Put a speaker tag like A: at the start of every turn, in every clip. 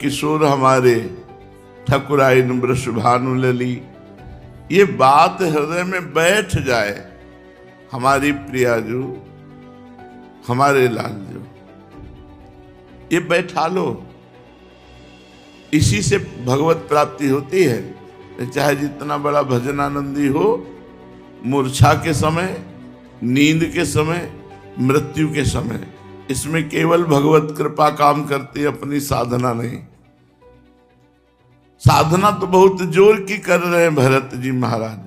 A: किशोर हमारे ठकुराइन वृषभानु लली, ये बात हृदय में बैठ जाए, हमारी प्रियाजू, हमारे लालजू, ये बैठा लो। इसी से भगवत प्राप्ति होती है। चाहे जितना बड़ा भजनानंदी हो, मूर्छा के समय, नींद के समय, मृत्यु के समय, इसमें केवल भगवत कृपा काम करती है, अपनी साधना नहीं। साधना तो बहुत जोर की कर रहे हैं भरत जी महाराज।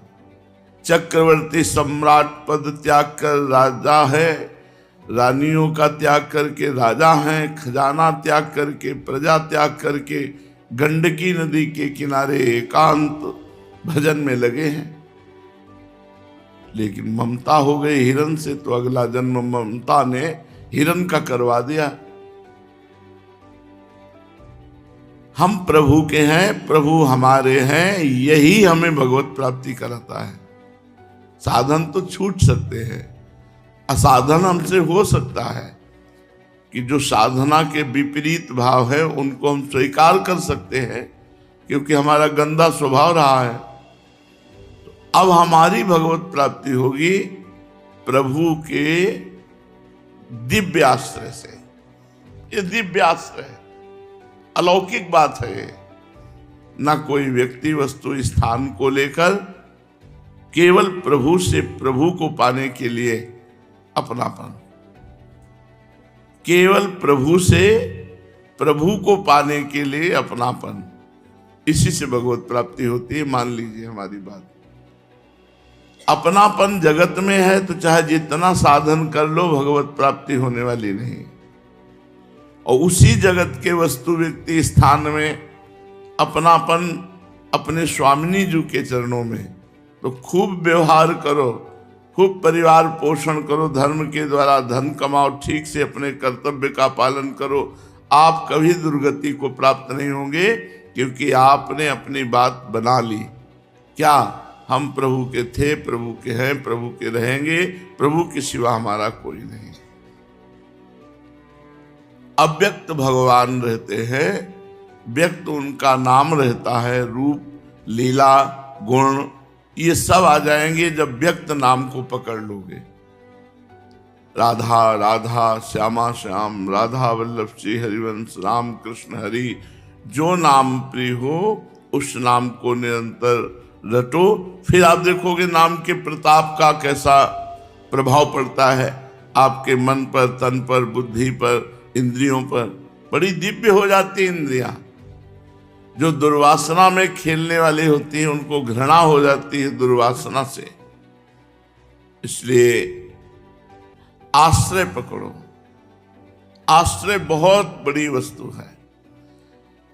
A: चक्रवर्ती सम्राट पद त्याग कर राजा है, रानियों का त्याग करके राजा हैं, खजाना त्याग करके, प्रजा त्याग करके गंडकी नदी के किनारे एकांत भजन में लगे हैं। लेकिन ममता हो गई हिरण से, तो अगला जन्म ममता ने हिरण का करवा दिया। हम प्रभु के हैं, प्रभु हमारे हैं, यही हमें भगवत प्राप्ति कराता है। साधन तो छूट सकते हैं, असाधन हमसे हो सकता है कि जो साधना के विपरीत भाव है उनको हम स्वीकार कर सकते हैं, क्योंकि हमारा गंदा स्वभाव रहा है। तो अब हमारी भगवत प्राप्ति होगी प्रभु के दिव्य आश्रय से। ये दिव्य आश्रय है, अलौकिक बात है ये। ना कोई व्यक्ति वस्तु स्थान को लेकर, केवल प्रभु से प्रभु को पाने के लिए अपनापन, केवल प्रभु से प्रभु को पाने के लिए अपनापन, इसी से भगवत प्राप्ति होती है। मान लीजिए हमारी बात, अपनापन जगत में है तो चाहे जितना साधन कर लो, भगवत प्राप्ति होने वाली नहीं। और उसी जगत के वस्तु व्यक्ति स्थान में अपनापन अपने स्वामिनी जी के चरणों में, तो खूब व्यवहार करो, खूब परिवार पोषण करो, धर्म के द्वारा धन कमाओ, ठीक से अपने कर्तव्य का पालन करो। आप कभी दुर्गति को प्राप्त नहीं होंगे, क्योंकि आपने अपनी बात बना ली। क्या हम प्रभु के थे, प्रभु के हैं, प्रभु के रहेंगे, प्रभु के सिवा हमारा कोई नहीं। अव्यक्त भगवान रहते हैं, व्यक्त उनका नाम रहता है, रूप, लीला, गुण, ये सब आ जाएंगे जब व्यक्त नाम को पकड़ लोगे। राधा राधा, श्यामा श्याम, राधा वल्लभ श्री हरिवंश, राम कृष्ण हरि, जो नाम प्रिय हो उस नाम को निरंतर रटो। फिर आप देखोगे नाम के प्रताप का कैसा प्रभाव पड़ता है आपके मन पर, तन पर, बुद्धि पर, इंद्रियों पर। बड़ी दिव्य हो जाती है इंद्रियां। जो दुर्वासना में खेलने वाली होती है उनको घृणा हो जाती है दुर्वासना से। इसलिए आश्रय पकड़ो। आश्रय बहुत बड़ी वस्तु है।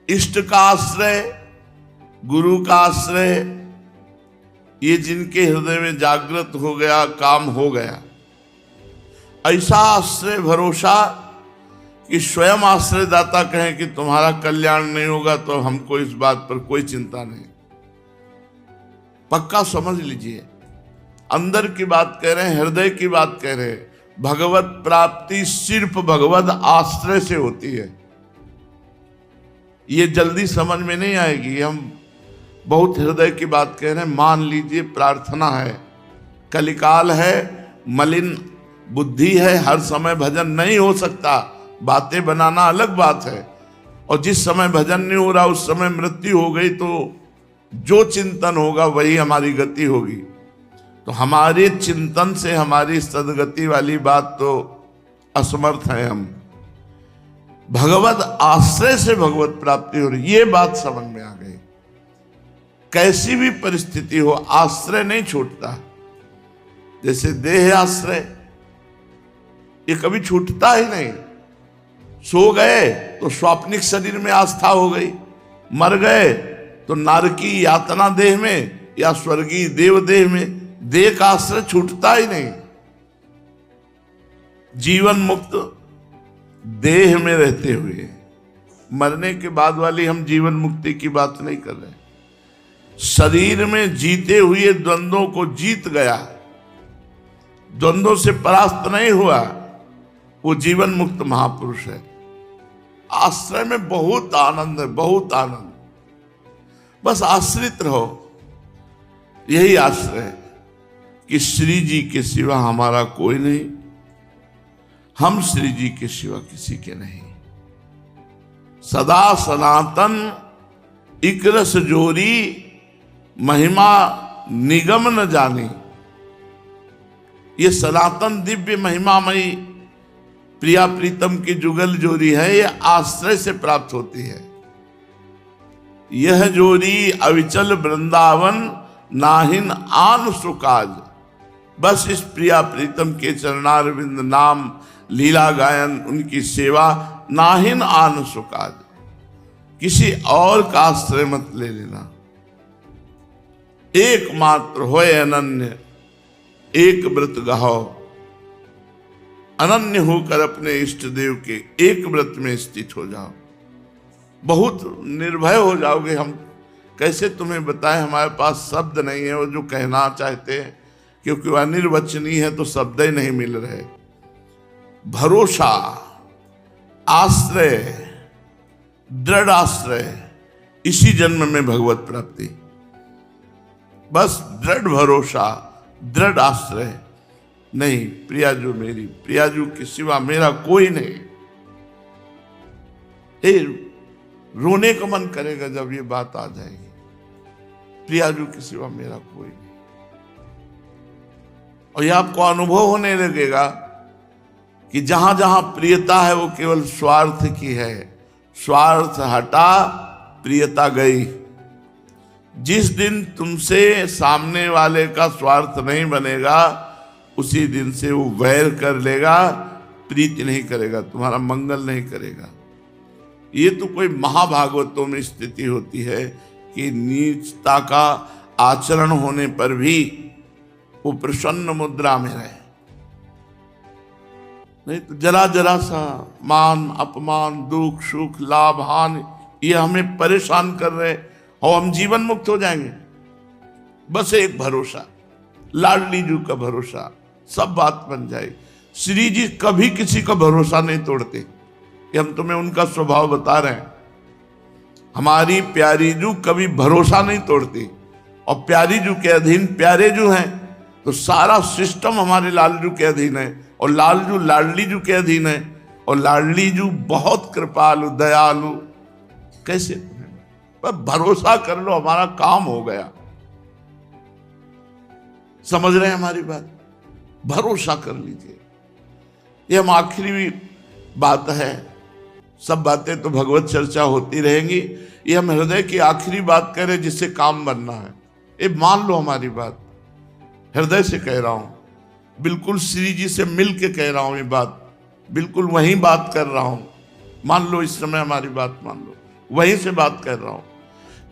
A: इष्ट का आश्रय, गुरु का आश्रय, ये जिनके हृदय में जागृत हो गया, काम हो गया, ऐसा आश्रय भरोसा कि स्वयं आश्रयदाता कहें कि तुम्हारा कल्याण नहीं होगा तो हमको इस बात पर कोई चिंता नहीं। पक्का समझ लीजिए, अंदर की बात कह रहे हैं, हृदय की बात कह रहे हैं। भगवत प्राप्ति सिर्फ भगवत आश्रय से होती है। ये जल्दी समझ में नहीं आएगी। हम बहुत हृदय की बात कह रहे हैं। मान लीजिए प्रार्थना है, कलिकाल है, मलिन बुद्धि है, हर समय भजन नहीं हो सकता। बातें बनाना अलग बात है, और जिस समय भजन नहीं हो रहा उस समय मृत्यु हो गई तो जो चिंतन होगा वही हमारी गति होगी। तो हमारे चिंतन से हमारी सदगति वाली बात तो असमर्थ है हम। भगवत आश्रय से भगवत प्राप्ति हो रही, ये बात समझ में आ गई। कैसी भी परिस्थिति हो, आश्रय नहीं छूटता। जैसे देह आश्रय, ये कभी छूटता ही नहीं। सो गए तो स्वाप्निक शरीर में आस्था हो गई, मर गए तो नारकी यातना देह में या स्वर्गीय देव देह में। देह का आश्रय छूटता ही नहीं। जीवन मुक्त देह में रहते हुए, मरने के बाद वाली हम जीवन मुक्ति की बात नहीं कर रहे। शरीर में जीते हुए द्वंद्वों को जीत गया, द्वंद्वों से परास्त नहीं हुआ, वो जीवन मुक्त महापुरुष है। आश्रय में बहुत आनंद है, बहुत आनंद। बस आश्रित रहो, यही आश्रय है कि श्री जी के सिवा हमारा कोई नहीं, हम श्री जी के सिवा किसी के नहीं। सदा सनातन इकरस जोरी, महिमा निगम न जानी। ये सनातन दिव्य महिमामयी प्रिया प्रीतम की जुगल जोड़ी है, ये आश्रय से प्राप्त होती है। यह जोड़ी अविचल वृंदावन, नाहिन आन सुकाज। बस इस प्रिया प्रीतम के चरणारविंद नाम, लीला गायन, उनकी सेवा, नाहिन आन सुकाज। किसी और का आश्रय मत ले लेना। एकमात्र होए अनन्य, एक व्रत गाहो। अनन्य होकर अपने इष्ट देव के एक व्रत में स्थित हो जाओ, बहुत निर्भय हो जाओगे। हम कैसे तुम्हें बताएं, हमारे पास शब्द नहीं है वो जो कहना चाहते हैं, क्योंकि वह निर्वचनीय है तो शब्द ही नहीं मिल रहे। भरोसा, आश्रय, दृढ़ आश्रय, इसी जन्म में भगवत प्राप्ति। बस दृढ़ भरोसा, दृढ़ आश्रय। नहीं, प्रियाजू मेरी, प्रियाजू के सिवा मेरा कोई नहीं। रोने का मन करेगा जब ये बात आ जाएगी, प्रियाजू के सिवा मेरा कोई नहीं। और ये आपको अनुभव होने लगेगा कि जहां जहां प्रियता है वो केवल स्वार्थ की है। स्वार्थ हटा, प्रियता गई। जिस दिन तुमसे सामने वाले का स्वार्थ नहीं बनेगा, उसी दिन से वो वैर कर लेगा, प्रीति नहीं करेगा, तुम्हारा मंगल नहीं करेगा। ये तो कोई महाभागवतों में स्थिति होती है कि नीचता का आचरण होने पर भी वो प्रसन्न मुद्रा में रहे। नहीं तो जरा जरा सा मान अपमान, दुख सुख, लाभ हानि, ये हमें परेशान कर रहे और हम जीवन मुक्त हो जाएंगे। बस एक भरोसा, लाडली जू का भरोसा, सब बात बन जाए। श्री जी कभी किसी का भरोसा नहीं तोड़ते, ये हम तुम्हें उनका स्वभाव बता रहे हैं। हमारी प्यारी जू कभी भरोसा नहीं तोड़ती, और प्यारी जू के अधीन प्यारे जू हैं, तो सारा सिस्टम हमारे लालजू के अधीन है, और लालजू लाडली जू के अधीन है, और लाडली जू बहुत कृपालु दयालु। कैसे? पर भरोसा कर लो, हमारा काम हो गया। समझ रहे हैं हमारी बात? भरोसा कर लीजिए। ये हम आखिरी बात है, सब बातें तो भगवत चर्चा होती रहेंगी, ये हम हृदय की आखिरी बात कह रहे जिससे काम बनना है। ये मान लो हमारी बात, हृदय से कह रहा हूं, बिल्कुल श्री जी से मिल के कह रहा हूं ये बात, बिल्कुल वही बात कर रहा हूं। मान लो इस समय हमारी बात मान लो, वहीं से बात कर रहा हूं।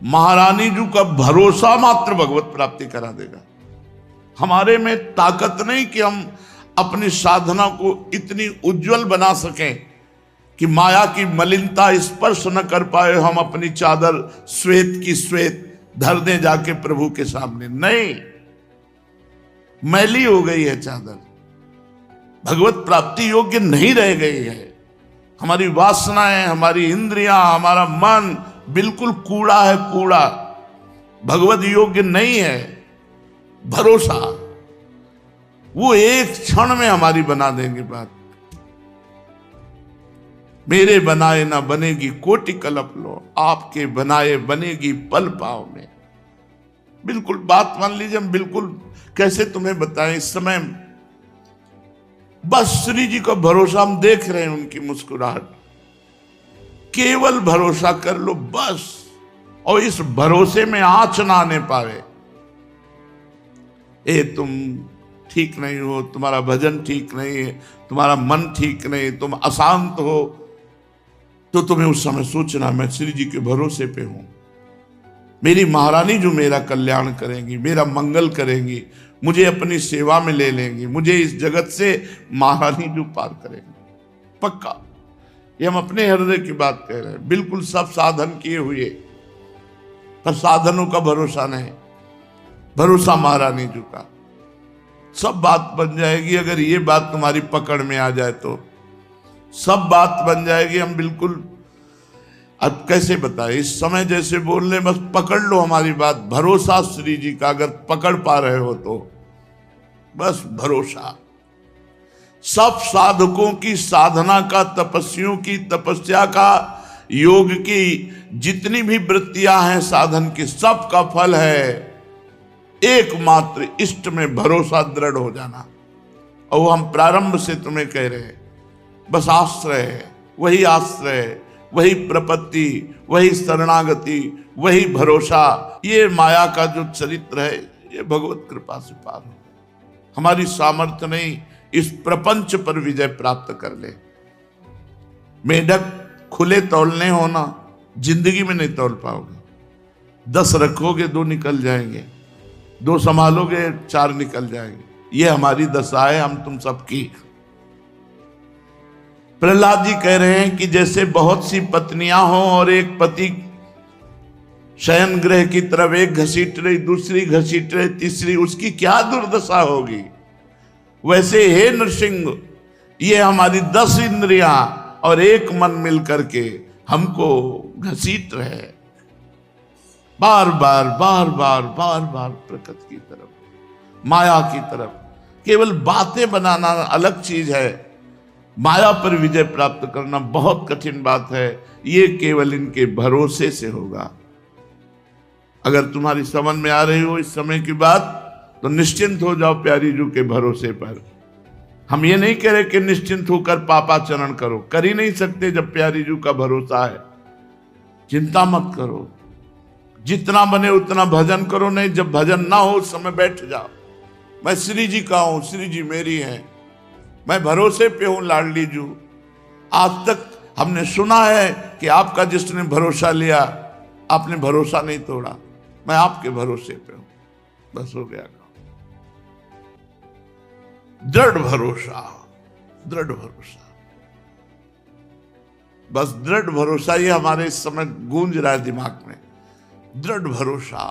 A: महारानी जी का भरोसा मात्र भगवत प्राप्ति करा देगा। हमारे में ताकत नहीं कि हम अपनी साधना को इतनी उज्जवल बना सकें कि माया की मलिनता स्पर्श न कर पाए, हम अपनी चादर श्वेत की श्वेत धर दें जाके प्रभु के सामने। नहीं, मैली हो गई है चादर, भगवत प्राप्ति योग्य नहीं रह गई है। हमारी वासनाएं, हमारी इंद्रियां, हमारा मन बिल्कुल कूड़ा है, कूड़ा, भगवत योग्य नहीं है। भरोसा, वो एक क्षण में हमारी बना देंगे बात। मेरे बनाए ना बनेगी कोटि कल्प लो, आपके बनाए बनेगी पल पाव में। बिल्कुल बात मान लीजिए। हम बिल्कुल कैसे तुम्हें बताएं, इस समय बस श्री जी का भरोसा हम देख रहे हैं, उनकी मुस्कुराहट। केवल भरोसा कर लो बस, और इस भरोसे में आंच ना आने पावे। तुम ठीक नहीं हो, तुम्हारा भजन ठीक नहीं है, तुम्हारा मन ठीक नहीं, तुम अशांत हो, तो तुम्हें उस समय सोचना मैं श्री जी के भरोसे पे हूं। मेरी महारानी जो मेरा कल्याण करेंगी, मेरा मंगल करेंगी, मुझे अपनी सेवा में ले लेंगी, मुझे इस जगत से महारानी जो पार करेंगी। पक्का, ये हम अपने हृदय की बात कह रहे हैं। बिल्कुल सब साधन किए हुए, पर साधनों का भरोसा नहीं, भरोसा महारानी जी का। सब बात बन जाएगी अगर ये बात तुम्हारी पकड़ में आ जाए तो, सब बात बन जाएगी। हम बिल्कुल अब कैसे बताए, इस समय जैसे बोल रहे, बस पकड़ लो हमारी बात, भरोसा श्री जी का अगर पकड़ पा रहे हो तो बस भरोसा। सब साधकों की साधना का, तपस्वियों की तपस्या का, योग की जितनी भी वृत्तियां हैं साधन की, सब का फल है एकमात्र इष्ट में भरोसा दृढ़ हो जाना। और वो हम प्रारंभ से तुम्हें कह रहे हैं, बस आश्रय है, वही आश्रय है, वही प्रपत्ति, वही शरणागति, वही भरोसा। ये माया का जो चरित्र है ये भगवत कृपा से पार हो। हमारी सामर्थ्य नहीं इस प्रपंच पर विजय प्राप्त कर ले। मेढक खुले तौलने हो ना, जिंदगी में नहीं तौल पाओगे। 10 रखोगे 2 निकल जाएंगे, 2 संभालोगे 4 निकल जाएंगे। ये हमारी दशा है हम तुम सबकी। प्रहलाद जी कह रहे हैं कि जैसे बहुत सी पत्नियां हों और एक पति शयन गृह की तरफ एक घसीट रही, दूसरी घसीट रही, तीसरी, उसकी क्या दुर्दशा होगी, वैसे हे नृसिंह ये हमारी 10 इंद्रियां और एक मन मिल करके हमको घसीट रहे, बार बार बार बार बार बार प्रकृति की तरफ, माया की तरफ। केवल बातें बनाना अलग चीज है, माया पर विजय प्राप्त करना बहुत कठिन बात है। ये केवल इनके भरोसे से होगा। अगर तुम्हारी समझ में आ रही हो इस समय की बात तो निश्चिंत हो जाओ प्यारी जू के भरोसे पर। हम ये नहीं कह रहे कि निश्चिंत होकर पापाचरण करो, कर ही नहीं सकते जब प्यारी जू का भरोसा है। चिंता मत करो, जितना बने उतना भजन करो, नहीं जब भजन ना हो उस समय बैठ जाओ। मैं श्री जी का हूं, श्री जी मेरी हैं, मैं भरोसे पे हूं लाडली जू। आज तक हमने सुना है कि आपका जिसने भरोसा लिया आपने भरोसा नहीं तोड़ा, मैं आपके भरोसे पे हूं, बस हो गया। दृढ़ भरोसा, दृढ़ भरोसा, बस दृढ़ भरोसा ये हमारे इस समय गूंज रहा है दिमाग में। दृढ़ भरोसा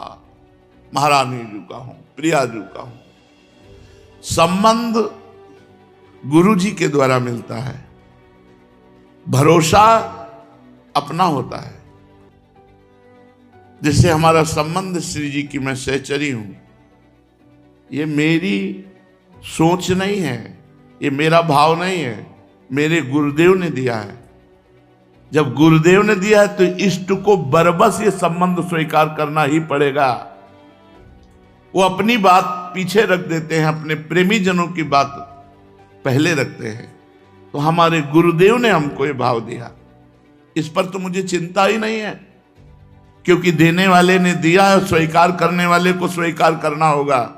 A: महारानी जी का हूं, प्रिया जी का हूं। संबंध गुरु जी के द्वारा मिलता है, भरोसा अपना होता है। जिससे हमारा संबंध श्री जी की, मैं सहचरी हूं, ये मेरी सोच नहीं है, ये मेरा भाव नहीं है, मेरे गुरुदेव ने दिया है। जब गुरुदेव ने दिया है तो इष्ट को बरबस ये संबंध स्वीकार करना ही पड़ेगा। वो अपनी बात पीछे रख देते हैं, अपने प्रेमी जनों की बात पहले रखते हैं। तो हमारे गुरुदेव ने हमको ये भाव दिया, इस पर तो मुझे चिंता ही नहीं है, क्योंकि देने वाले ने दिया है, स्वीकार करने वाले को स्वीकार करना होगा।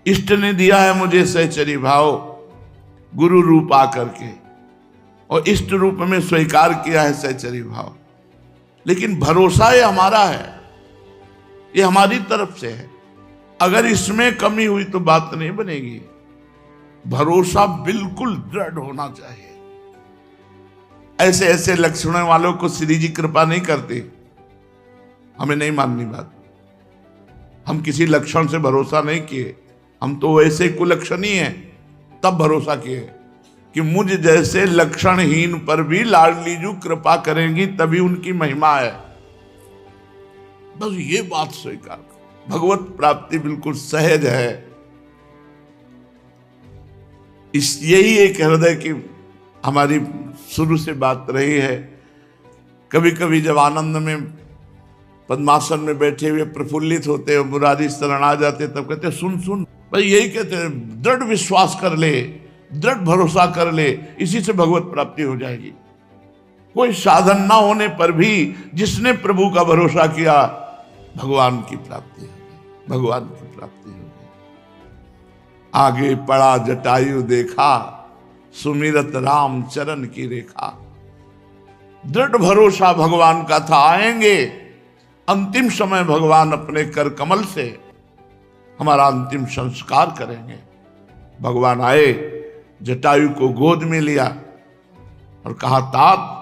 A: इष्ट ने दिया है मुझे सहचरी भाव, गुरु रूप आकर के, और इष्ट रूप में स्वीकार किया है सहचरी भाव। लेकिन भरोसा ये हमारा है, ये हमारी तरफ से है। अगर इसमें कमी हुई तो बात नहीं बनेगी। भरोसा बिल्कुल दृढ़ होना चाहिए। ऐसे ऐसे लक्षणों वालों को श्री जी कृपा नहीं करते, हमें नहीं माननी बात। हम किसी लक्षण से भरोसा नहीं किए, हम तो वैसे कुलक्षणी हैं, तब भरोसा किए कि मुझ जैसे लक्षणहीन पर भी लाडली जू कृपा करेंगी, तभी उनकी महिमा है। बस ये बात स्वीकार, भगवत प्राप्ति बिल्कुल सहज है। यही एक हृदय की हमारी शुरू से बात रही है। कभी कभी जब आनंद में पद्मासन में बैठे हुए प्रफुल्लित होते हैं, मुरारी शरण आ जाते, तब कहते सुन सुन, भाई यही कहते हैं, दृढ़ विश्वास कर ले, दृढ़ भरोसा कर ले, इसी से भगवत प्राप्ति हो जाएगी। कोई साधन ना होने पर भी जिसने प्रभु का भरोसा किया, भगवान की प्राप्ति होगी, भगवान की प्राप्ति होगी। आगे पड़ा जटायु देखा, सुमिरत राम चरण की रेखा। दृढ़ भरोसा भगवान का था, आएंगे अंतिम समय भगवान अपने कर कमल से हमारा अंतिम संस्कार करेंगे। भगवान आए, जटायु को गोद में लिया और कहा, तात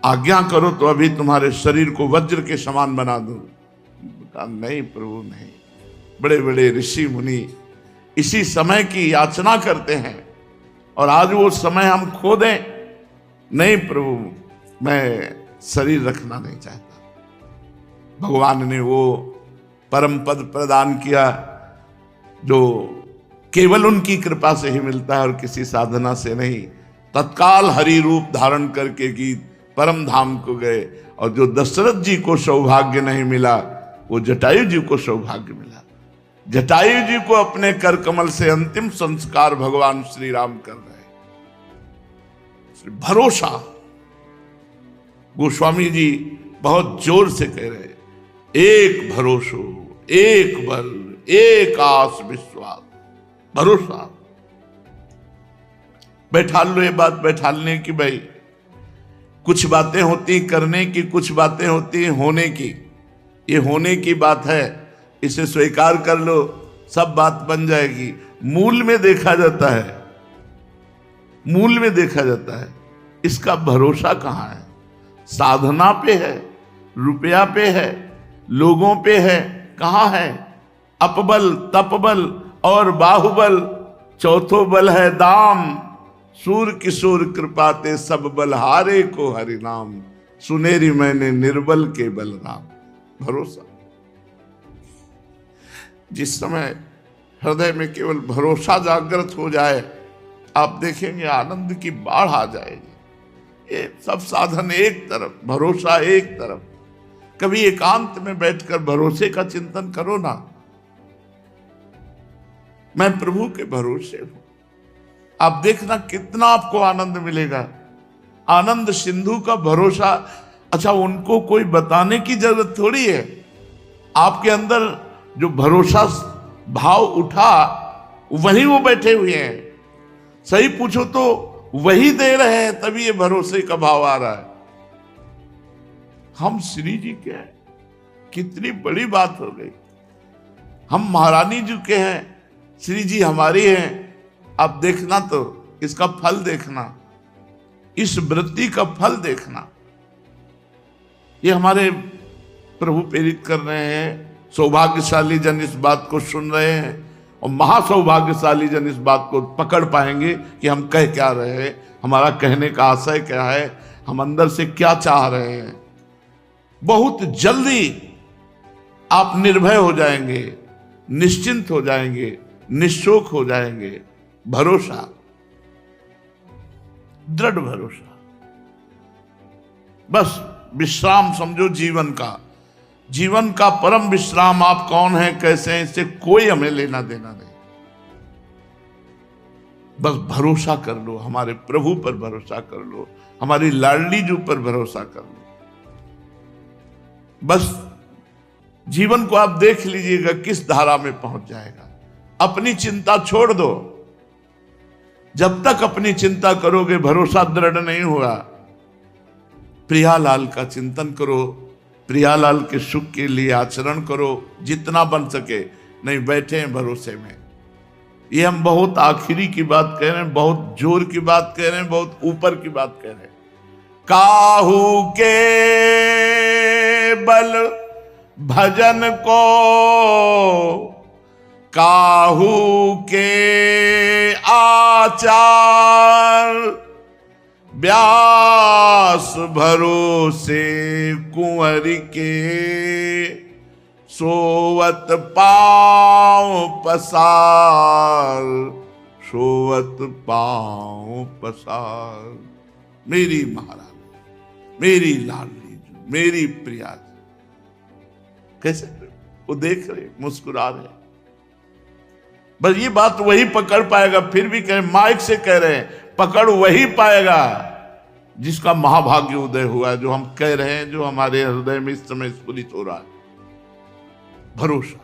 A: आज्ञा करो तो अभी तुम्हारे शरीर को वज्र के समान बना दूं। कहा, नहीं प्रभु नहीं। बड़े बड़े ऋषि मुनि इसी समय की याचना करते हैं, और आज वो समय हम खो दें? नहीं प्रभु, मैं शरीर रखना नहीं चाहता। भगवान ने वो परम पद प्रदान किया जो केवल उनकी कृपा से ही मिलता है और किसी साधना से नहीं। तत्काल हरि रूप धारण करके कि परम धाम को गए, और जो दशरथ जी को सौभाग्य नहीं मिला वो जटायु जी को सौभाग्य मिला। जटायु जी को अपने कर कमल से अंतिम संस्कार भगवान श्री राम कर रहे। भरोसा गोस्वामी जी बहुत जोर से कह रहे, एक भरोसो, एक बल, एक आस विश्वास, भरोसा। बैठा लो ये बात बैठालने की, भाई कुछ बातें होती करने की, कुछ बातें होती होने की। ये होने की बात है, इसे स्वीकार कर लो, सब बात बन जाएगी। मूल में देखा जाता है, मूल में देखा जाता है, इसका भरोसा कहां है? साधना पे है, रुपया पे है, लोगों पे है, कहां है? अपबल, तपबल और बाहुबल, चौथो बल है दाम। सूर किशोर कृपाते सब बलहारे को हरि नाम, सुनेरी मैंने निर्बल के बल राम। भरोसा, जिस समय हृदय में केवल भरोसा जागृत हो जाए, आप देखेंगे आनंद की बाढ़ आ जाएगी। ये सब साधन एक तरफ, भरोसा एक तरफ। कभी एकांत में बैठकर भरोसे का चिंतन करो ना, मैं प्रभु के भरोसे हूं। आप देखना कितना आपको आनंद मिलेगा। आनंद सिंधु का भरोसा, अच्छा उनको कोई बताने की जरूरत थोड़ी है। आपके अंदर जो भरोसा भाव उठा, वही वो बैठे हुए हैं। सही पूछो तो वही दे रहे हैं, तभी ये भरोसे का भाव आ रहा है। हम श्री जी के हैं, कितनी बड़ी बात हो गई। हम महारानी जी के हैं, श्री जी हमारी हैं। आप देखना तो इसका फल देखना, इस वृत्ति का फल देखना। ये हमारे प्रभु प्रेरित कर रहे हैं। सौभाग्यशाली जन इस बात को सुन रहे हैं, और महासौभाग्यशाली जन इस बात को पकड़ पाएंगे कि हम कह क्या रहे हैं, हमारा कहने का आशय क्या है, हम अंदर से क्या चाह रहे हैं। बहुत जल्दी आप निर्भय हो जाएंगे, निश्चिंत हो जाएंगे, निशोक हो जाएंगे। भरोसा, दृढ़ भरोसा, बस विश्राम समझो जीवन का। जीवन का परम विश्राम आप कौन है, कैसे हैं, इससे कोई हमें लेना देना नहीं। बस भरोसा कर लो, हमारे प्रभु पर भरोसा कर लो, हमारी लाडली जी पर भरोसा कर लो। बस जीवन को आप देख लीजिएगा किस धारा में पहुंच जाएगा। अपनी चिंता छोड़ दो। जब तक अपनी चिंता करोगे, भरोसा दृढ़ नहीं हुआ। प्रियालाल का चिंतन करो, प्रियालाल के सुख के लिए आचरण करो जितना बन सके। नहीं बैठे हैं भरोसे में। ये हम बहुत आखिरी की बात कह रहे हैं, बहुत जोर की बात कह रहे हैं, बहुत ऊपर की बात कह रहे हैं। काहू के बल भजन को, काहू के आचार, व्यास भरोसे कुंवर के, सोवत पांव पसार, सोवत पांव पसार। मेरी महारानी, मेरी लाडली, मेरी प्रिया। कैसे वो देख रहे, मुस्कुरा रहे। बस ये बात वही पकड़ पाएगा। फिर भी कह माइक से कह रहे हैं, पकड़ वही पाएगा जिसका महाभाग्य उदय हुआ है, जो हम कह रहे हैं, जो हमारे हृदय में इस समय स्फुरित हो रहा है। भरोसा।